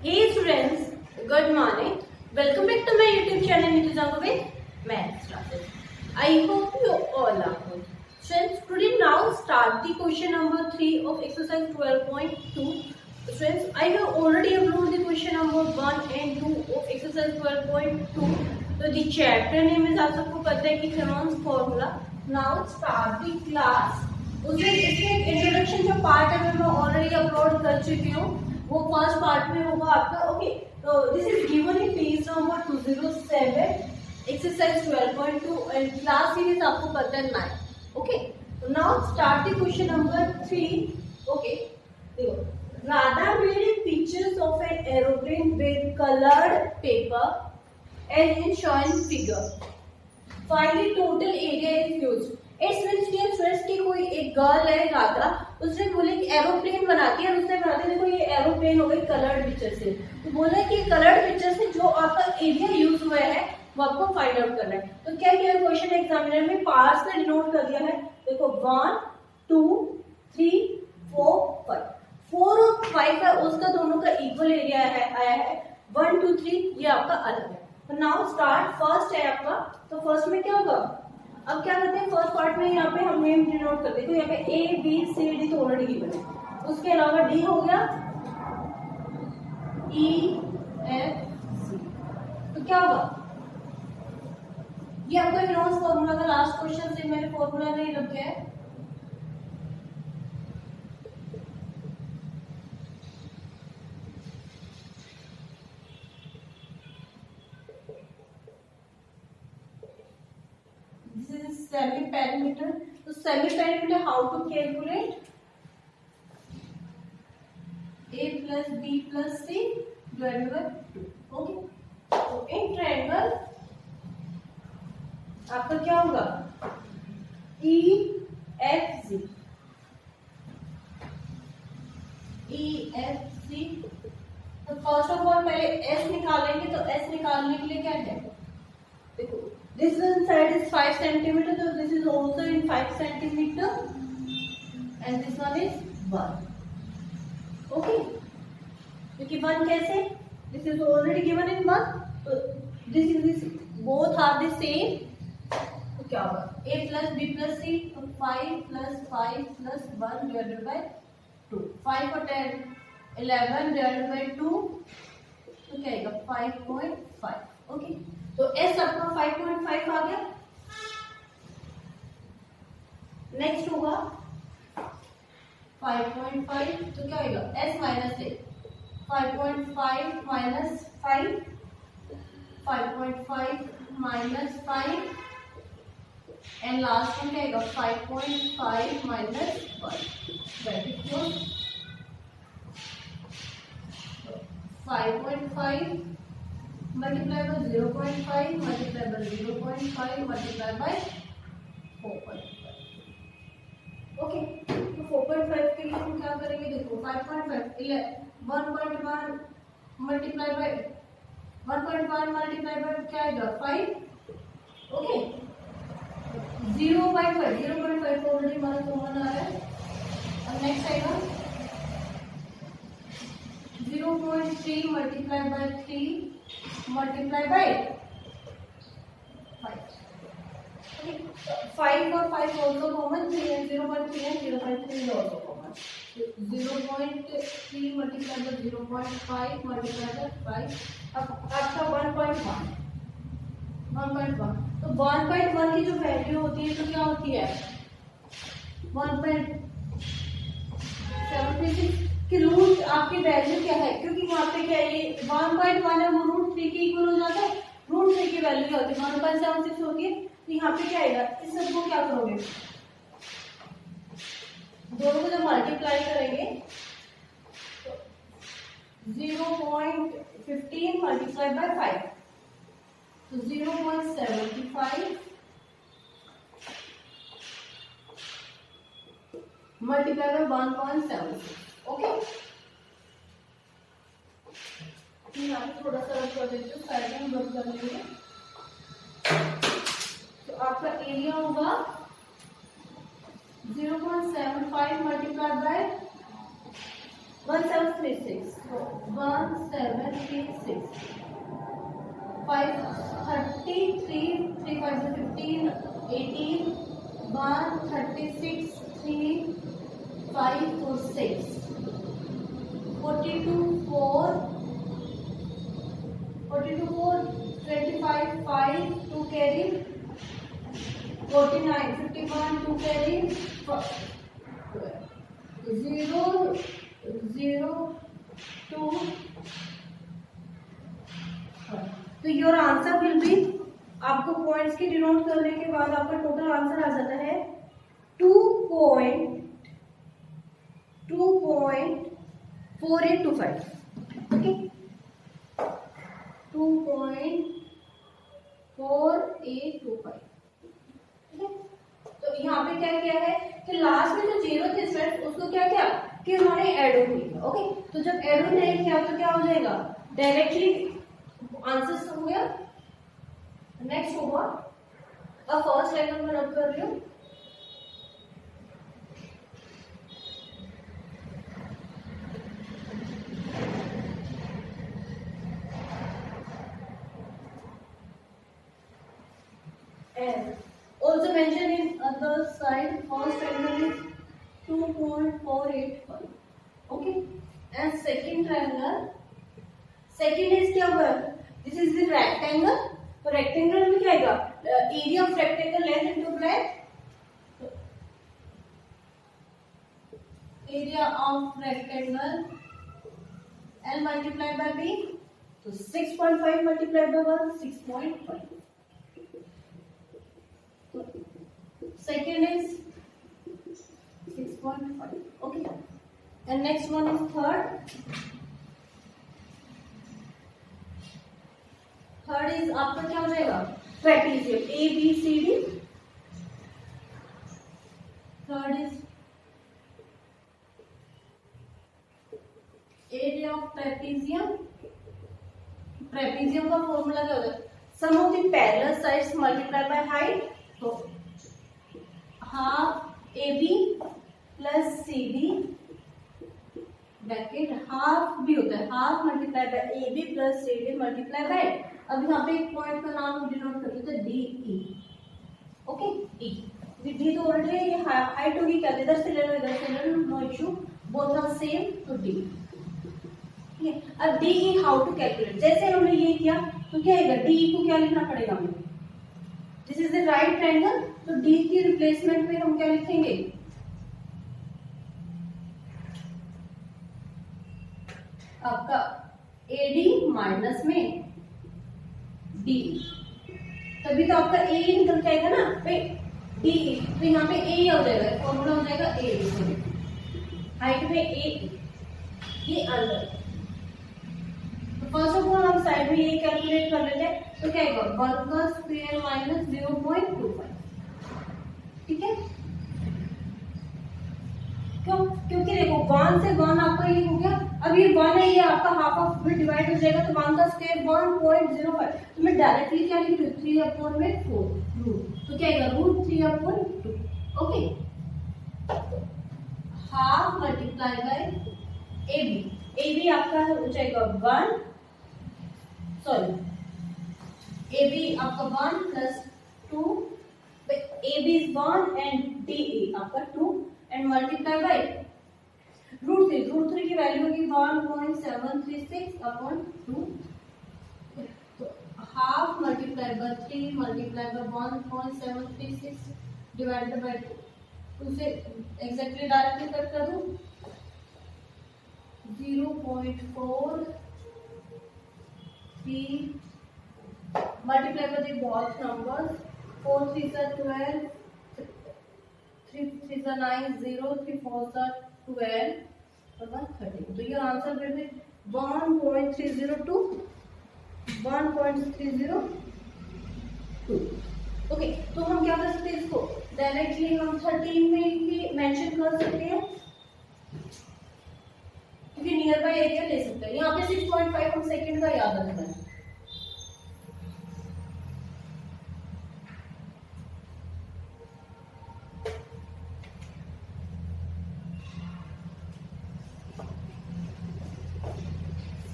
Hey students, good morning. Welcome back to my YouTube channel Nituzango with Maths classes. I hope you all are good. Students, today now start the question number 3 of exercise 12.2. Students, I have already uploaded the question number 1 and 2 of exercise 12.2. So the chapter name is आप सबको पता है कि Cron's formula. Now start the class. उसमें इसके introduction जो part है मैं ऑलरेडी अपलोड कर चुकी हूँ, वो फर्स्ट पार्ट में होगा आपका. ओके, तो this is given in page number 207 exercise 12.2 and class series आपको पता है 9. ओके, तो now start the question number 3. Okay, देखो, Radha made pictures of an aeroplane with colored paper as in shown figure. Find the total area is used. It's means कि stress की कोई एक girl है राधा, उसने बोले कि एरोप्लेन बनाती है और उसने बनाते देखो ये एरोप्लेन हो गई कलर्ड पिक्चर से. तो बोला कि कलर्ड पिक्चर से जो आपका एरिया यूज हुआ है वो आपको फाइंड आउट करना है. तो क्या किया क्वेश्चन एग्जामिनर में पार्ट्स में डिनोट कर दिया है. देखो 1 2 3 4 5, 4 और 5 है उसका दोनों का इक्वल एरिया है आया है. 1 2 3 ये आपका अलग है. तो नाउ स्टार्ट फर्स्ट है आपका. तो फर्स्ट में क्या होगा, अब क्या करते हैं फर्स्ट पार्ट में यहाँ पे हम नेम डिनोट करते हैं. तो यहाँ पे ए बी सी डी तो ऑलरेडी गिवन है, उसके अलावा डी हो गया, ई एफ सी. तो क्या होगा, ये आपका हेरोन्स फॉर्मूला का लास्ट क्वेश्चन से मैंने फॉर्मूला नहीं रखा है. Semi parameter. तो semi parameter how to calculate, a plus B plus C divided by 2. Okay, तो इन ट्रायंगल आपका क्या होगा, ई एफ सी. तो फर्स्ट ऑफ ऑल पहले एस निकालेंगे. तो एस निकालने के लिए क्या है, देखो this one side is 5 centimeter, so this is also in 5 centimeter and this one is 1. Okay, क्योंकि 1 कैसे, this is already given in 1, so this both are the same. तो क्या होगा, a plus b plus c, तो 5 plus 5 plus 1 divided by 2. 5 और 10 11 divided by 2, तो क्या आएगा 5.5. ओके, तो S आपका 5.5 आ गया. नेक्स्ट होगा 5.5, तो क्या आएगा S minus A. 5.5 minus 5, 5.5 minus 5 and last में क्या आएगा 5.5 minus 1. Bracket close. 5.5 multiply by 0.5 multiply by 0.5 multiply by 4.5. Okay, तो 4.5 के लिए हम क्या करेंगे, देखो 5.5 1.1 multiply by 1.1 multiply by क्या आएगा 5. ओके, 0.5 ऑलरेडी हमारा कॉमन आ रहा है. और नेक्स्ट आएगा 0.3 multiply by 3 multiply by 5. Okay, 5 और 5 also common, 3 and 0.3 and 0.3 is also common. 0.3 multiply by 0.5 multiply by 5. अब आपका 1.1. तो 1.1 की जो वैल्यू होती है तो क्या होती है 1.76 कि रूट आपकी वैल्यू क्या है, क्योंकि वहां पे क्या है ये 1.1 है वो रूट 3 के इक्वल हो जाता है. रूट 3 की वैल्यू क्या होती है 1.76 होती है. तो यहाँ पे क्या आएगा, इस सबको क्या करोगे, दोनों को जब मल्टीप्लाई करेंगे तो 0.15 मल्टीप्लाई बाय 5, तो 0.75 मल्टीप्लाई बाय 1.76. ओके, यहाँ पे थोड़ा सा रख कर देती हूँ, साइड में बंद कर लेंगे. तो आपका एरिया होगा 0.75 मल्टीप्लाई बाय 1736 1736 533 3 5 15 18 136 3 5 4 6 42 4 42 4 25 5 2 carry 49 51 2 carry 0 0 2 तो योर आंसर विल बी, आपको पॉइंट्स की डिनोट करने के बाद आपका टोटल आंसर आ जाता है 2.4825। ओके 2.4825। तो यहाँ पे क्या किया है कि लास्ट में जो जीरो थे स्टूडेंट्स उसको क्या किया कि उन्होंने एड ऑन किया। ओके तो जब एड ऑन नहीं किया तो क्या हो जाएगा, डायरेक्टली आंसर हो गया। नेक्स्ट होगा, अब फर्स्ट लाइन में नोट कर रही हूँ, and also mentioned in other side first triangle is 2.485। okay and second triangle, second is क्या हुआ, दिस इज द रेक्टेंगल। तो रेक्टेंगल में क्या आएगा, area of rectangle length into breadth, area of rectangle L multiply by B, तो 6.5 multiply by 1 6.5। Second is 6.5। okay and next one is third is आपका क्या हो जाएगा, trapezium ABCD। Third is area of trapezium. Trapezium का formula क्या होता है, sum of the parallel sides multiply by height, तो half AB plus CD bracket half भी होता है, half multiply by AB plus CD multiply by, अब यहाँ पे एक पॉइंट का नाम डिनोट कर देते हैं DE। ओके E डी तो ऑलरेडी ये हाइट होगी, क्या इधर से ले लो इधर से ले लो, no issue, both are same, तो D। ठीक है, अब DE हाउ टू कैलकुलेट, जैसे हमने ये किया तो क्या आएगा, DE को क्या लिखना पड़ेगा हमें, this is the right triangle, तो D की रिप्लेसमेंट में हम क्या लिखेंगे, आपका AD माइनस में D, तभी तो आपका A निकल के आएगा ना भाई DE, तो यहाँ पे A हो जाएगा, फॉर्मूला हो जाएगा A, हाइट में A, ये अंदर। तो फर्स्ट ऑफ ऑल हम साइड में ये कैलकुलेट कर लेते हैं, तो क्या आएगा 1 का स्क्वायर माइनस 0.25। ठीक है, क्यों, क्योंकि देखो 1 से 1 आपका ये हो गया, अब ये 1 है, ये आपका हाफ ऑफ में डिवाइड हो जाएगा, तो 1 का स्क्वायर 1.05, तो मैं डायरेक्टली क्या लिख रही हूँ 3/4 रूट, तो क्या आएगा √3/2। Okay half multiply by AB, AB आपका हो जाएगा 1, सॉरी AB आपका 1 plus 2, AB is 1 and DE आपका 2 and multiply by √3 की वैल्यू होगी 1.736 अपॉन 2, तो half multiply bye 3 multiply by 1.736 divided by 2 से एग्जैक्टली डायरेक्टली कट कर दूं, 0.43 multiply by the both numbers, 4 3s are 12, 3 3s are 9, 0 3 4s are 12 और 13। तो your answer will be 1.302 1.302। Okay तो हम क्या कर सकते हैं, इसको डायरेक्टली हम 13 में ही मेंशन कर सकते हैं, क्योंकि नियर बाय एरिया ले सकते हैं। यहाँ पे 6.5 हम सेकंड का याद रखना है।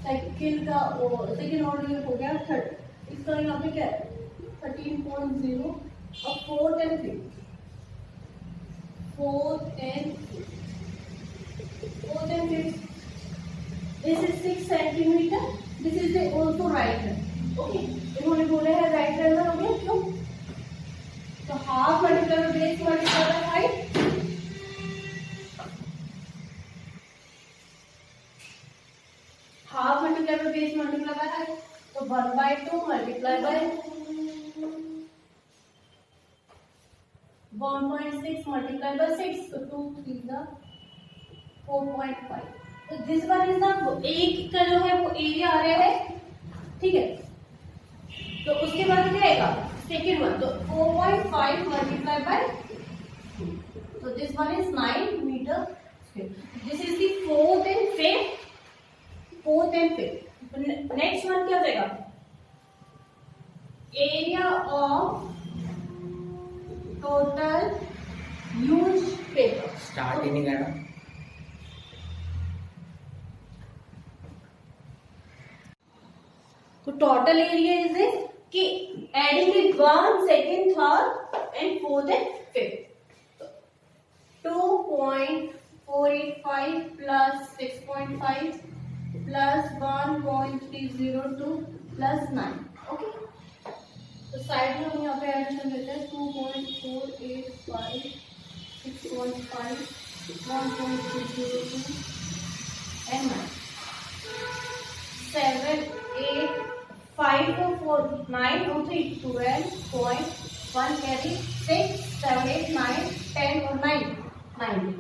सेकंड ऑर्डर हो गया थर्ड, इसका यहाँ पे क्या है 13.0, अब fourth and fifth, this is 6 centimetre, this is also right hand. Okay, इन्होंने बोले है राइट हैंड हो गया, क्यों? तो half multiply by base multiply by height, half multiply by base multiply by height, तो 1/2 multiply by 1.6 multiplied by 6, so 2 3 the 4.5. तो this one is the एक का जो है वो एरिया आ रहा है, ठीक है। तो उसके बाद क्या आएगा सेकेंड वन, तो 4.5 मल्टीप्लाई बाय 2, तो this one is 9 metre square. This is the fourth and fifth. Next one क्या जाएगा, area of total use paper, start ही नहीं करना। तो टोटल एरिया इज दिस कि adding it 1 second third and fourth and fifth, 2.485 plus 6.5 plus 1.302 plus 9। Okay, तो side में हम यहाँ पे एडिशन देते हैं 2.485 6.5 1.302 एंड 9 7 8 5 4 9 2 3 12.1 carry 6 7 8 9 10 और 9 90।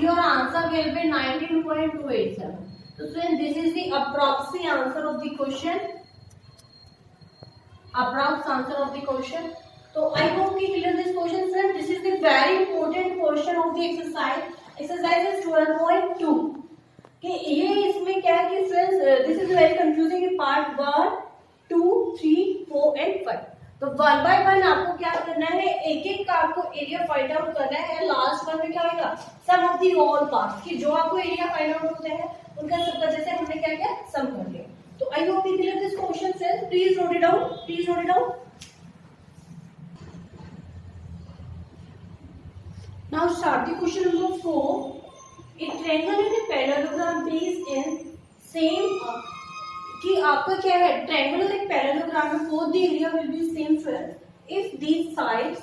Your answer will be 19.287. So then this is the approximate answer of the question. Approximate answer of the question. So I hope you clear this question, friend. This is the very important portion of the exercise. Exercise is 12.2. कि ये इसमें क्या है कि friends this is very confusing part 1 2 3 4 and 5। तो 1 bye 1 आपको क्या करना है, एक एक का आपको एरिया फाइंड आउट करना है। लास्ट वन में क्या होगा, सम ऑफ दी ऑल पार्ट्स, कि जो आपको एरिया फाइंड आउट होते हैं उनका सबका जैसे हमने क्या किया सम कर लिया। तो I hope you clear this question friends, please note it down, please note it down. Now start the question number 4। A triangle in a parallelogram based in same कि आपका क्या है, ट्रायंगल और एक पैरेललोग्राम में both the area will be same square if these sides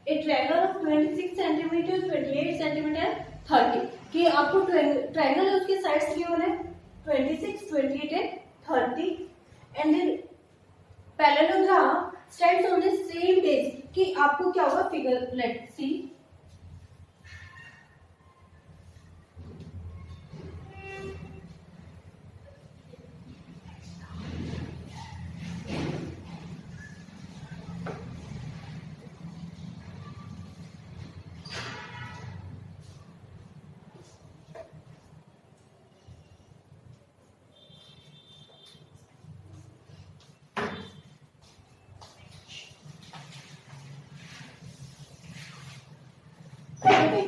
a triangle of 26 centimeter 28 centimeter 30, कि आपको triangle है उसके साइड्स क्या होना है 26 28 and 30 and then parallelogram stands on the same base, कि आपको क्या होगा figure let's see. Okay,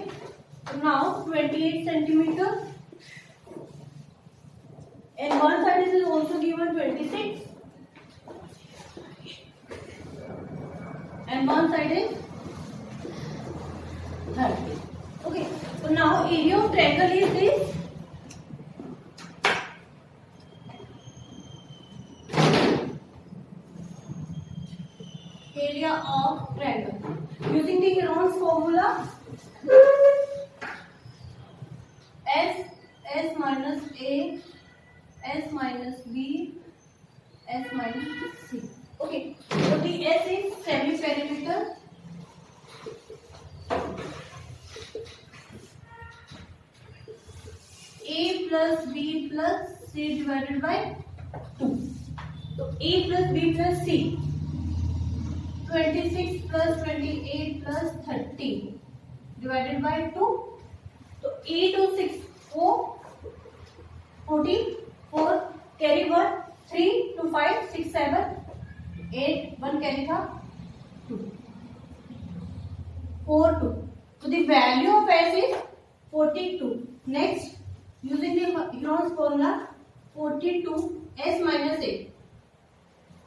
now 28 centimeter and one side is also given 26 and one side is 30. Okay, so now area of triangle is this. Area of triangle using the Heron's formula, S minus A, S minus B, S minus C. Okay, so the S is semi-perimeter, A plus B plus C divided by 2. So A plus B plus C, 26 plus 28 plus 30 divided by 2. So 8 or 6 4 44 carry 1 3 to 5 6 7 8 1 carry था 2 4 2. So the value of S is 42. Next, using the Heron's formula, 42 s minus 8,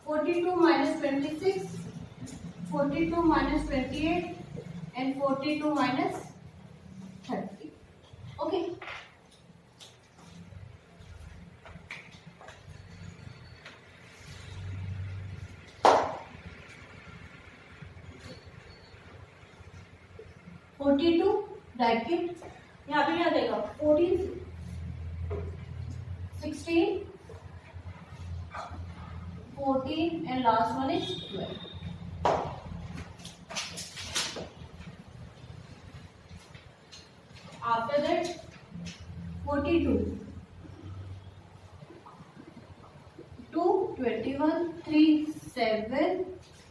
42 minus 26, 42 minus 28 and 42 minus 30. Okay. Bracket यहाँ पे क्या देगा 14, 16, 14 and last one is 12. After that 42, 2, 21, 3, 7,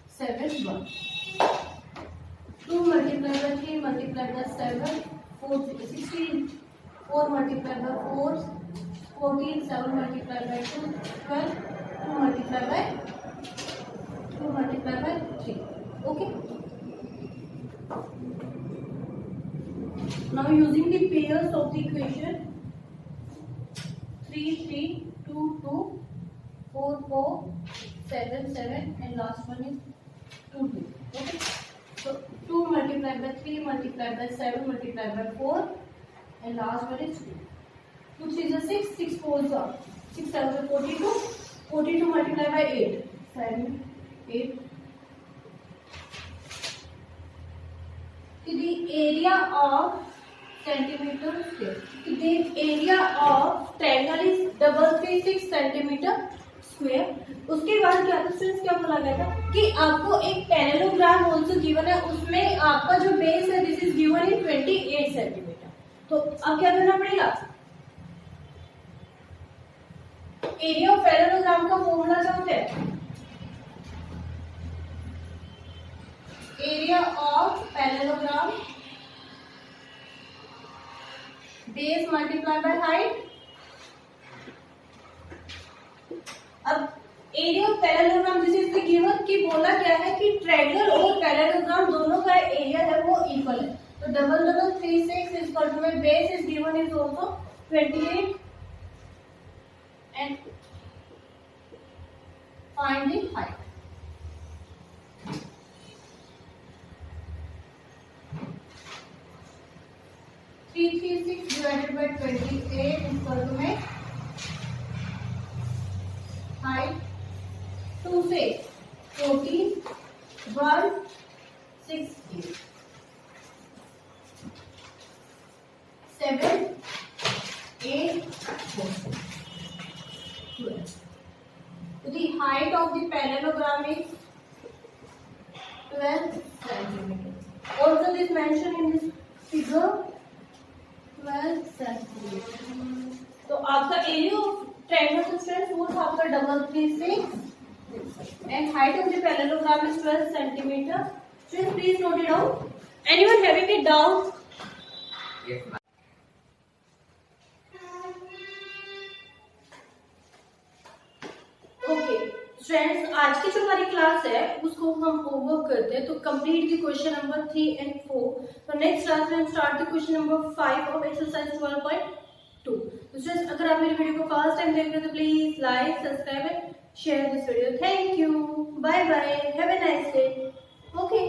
7, 1. 2 multiplied by 3 multiplied by 7, 4, 16, 4 multiplied by 4, 14, 7 multiplied by 2, 12, 2 multiplied by 3. Okay. Now using the pairs of the equation 3, 3, 2, 2, 4, 4, 7, 7 and last one is 2, 2. Okay. So 2 multiplied by 3 multiplied by 7 multiplied by 4 and last one is 2. 2 3 is 6, 6 4 is 6 7 is 42, 42 multiplied by 8, 7, 8. The area of centimeter square. The area of triangle is 336 centimeter square. उसके बाद क्या था students, क्या बोला गया था कि आपको एक पैरेललोग्राम आल्सो गिवन है, उसमें आपका जो बेस है this is given in 28 centimetre. तो अब क्या करना पड़ेगा, एरिया ऑफ पैरेललोग्राम का फॉर्मूला क्या होता है, area of parallelogram base multiply by height. अब area of parallelogram this is the given कि बोला क्या है कि ट्रायंगल और पैरेललोग्राम दोनों का एरिया है वो इक्वल है. तो double double 36 is equal to में base is given is also 28 and find the height. divided by 28 is equal to में हाइट 2 से 14, 1, 6, 8, 7, 8, 4, 12. So the height of the parallelogram is 12 centimeter. Also this mentioned in this figure 12 centimeter. तो आपका area of triangle strength वो था आपका 336 and height of the parallelogram is 12 centimeter. Students, please note it down. Anyone having a doubt? Yes, ma'am. Okay. Students, आज की जो हमारी class है उसको हम होमवर्क करते हैं. तो complete the question number 3 and 4. तो नेक्स्ट क्लास में हम start the question number 5 of exercise 12.2. तो स्टूडेंट्स, अगर आप मेरी वीडियो को फर्स्ट टाइम देख रहे हो तो please like, subscribe and share this video. Thank you, bye bye, have a nice day. Okay.